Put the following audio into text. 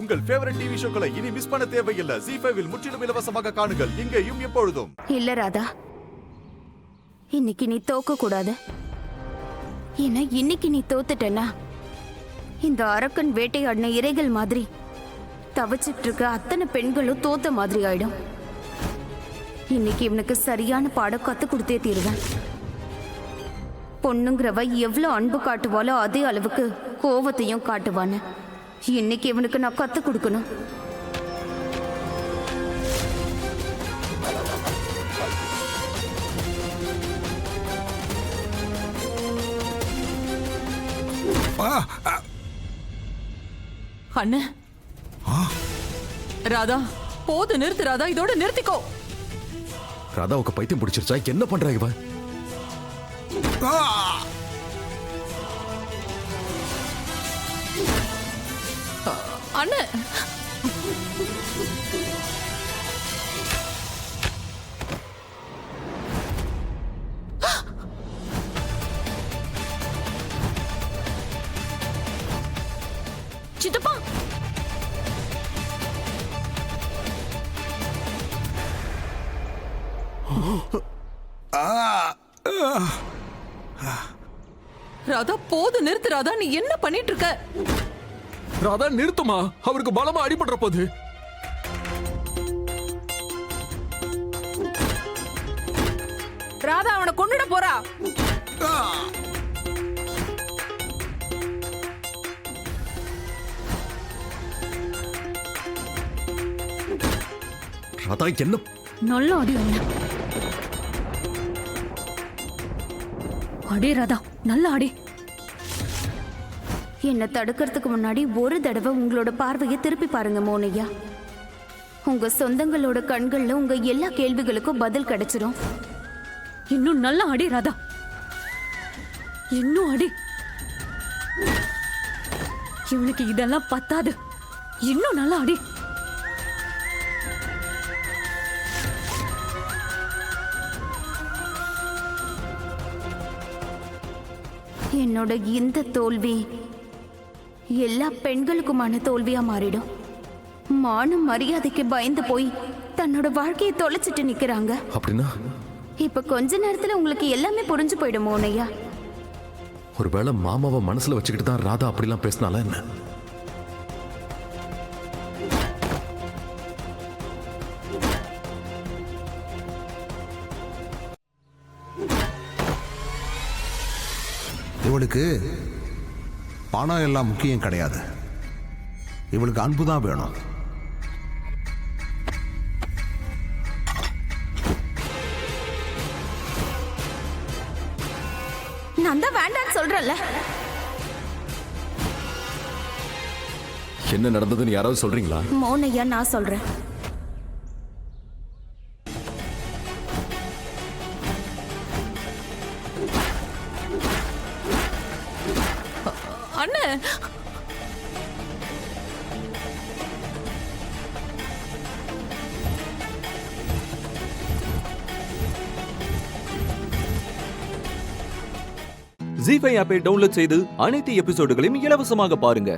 உங்கள் favourite TV ஷோக்களை இனி miss பண்ண தேவையில்லை. ZEE5 இல் முற்றிலும் இலவசமாக காணுங்கள், இங்கேயும் எப்பொழுதும். இல்ல ராதா, இன்னைக்கு நீ தோக்க கூடாது. ஏன்னா இன்னைக்கு நீ தோத்துட்டனா இந்த அரக்கன் வேட்டையாடின இறைகள் மாதிரி தவிச்சிட்டு இருக்க அத்தனை பெண்களும் தோத்த மாதிரி ஆயிடும். இன்னைக்கு இவனுக்கு சரியான பாடம் கத்து கொடுத்தே தீருவேன். பொண்ணுங்கிறவ எவ்வளவு அன்பு காட்டுவாளோ அதே அளவுக்கு கோவத்தையும் காட்டுவான்னு இன்னைக்கு இவனுக்கு நான் கத்து கொடுக்கணும். அண்ணே, ராதா போது, நிறுத்து ராதா, இதோட நிறுத்திக்கோ. ராதாவுக்கு பைத்தியம் பிடிச்சிருச்சா? என்ன பண்றா இவ? அண்ணே, சித்தப்பா, ராதா போது, நிறுத்து ராதா, நீ என்ன பண்ணிட்டு இருக்க? ராதா நிறுத்துமா, அவருக்கு பலமா அடிபடுற போது. ராதா அவனை கொன்னுட போறா. ராதா என்ன? நல்ல அடி அண்ணா. அடி ராதா, நல்ல அடி. என்னை தடுக்கிறதுக்கு முன்னாடி ஒரு தடவை உங்களோட பார்வையை திருப்பி பாருங்க மோனையா. உங்க சொந்தங்களோட கண்கள்ல உங்க எல்லா கேள்விகளுக்கும் பதில் கிடைச்சிரும். இன்னும் நல்ல அடி ராதா, இன்னும் அடி. இவனுக்கு இதெல்லாம் பத்தாது, இன்னும் நல்ல அடி. என்னோட இந்த தோல்வி எல்லா பெண்களுக்குமான தோல்வியா மாறிடும். மானம் மரியாதைக்கு பயந்து போய் தன்னோட வாழ்க்கையை தொலைச்சிட்டு நிக்கிறாங்க. அப்படின்னா இப்ப கொஞ்ச நேரத்துல உங்களுக்கு எல்லாமே புரிஞ்சு போயிடும் மோனையா. ஒருவேளை மாமாவை மனசுல வச்சுக்கிட்டு தான் ராதா அப்படிலாம் பேசினால என்ன? இவளுக்கு பணம் எல்லாம் முக்கியம் கிடையாது, இவளுக்கு அன்புதான் வேணும். நான் தான் வேண்டான்னு சொல்றேன்ல. என்ன நடந்ததுன்னு யாராவது சொல்றீங்களா? மோனையா, நான் சொல்றேன். அண்ணே, ZEE5 ஆப்பை டவுன்லோட் செய்து அனைத்து எபிசோடுகளையும் இலவசமாக பாருங்க.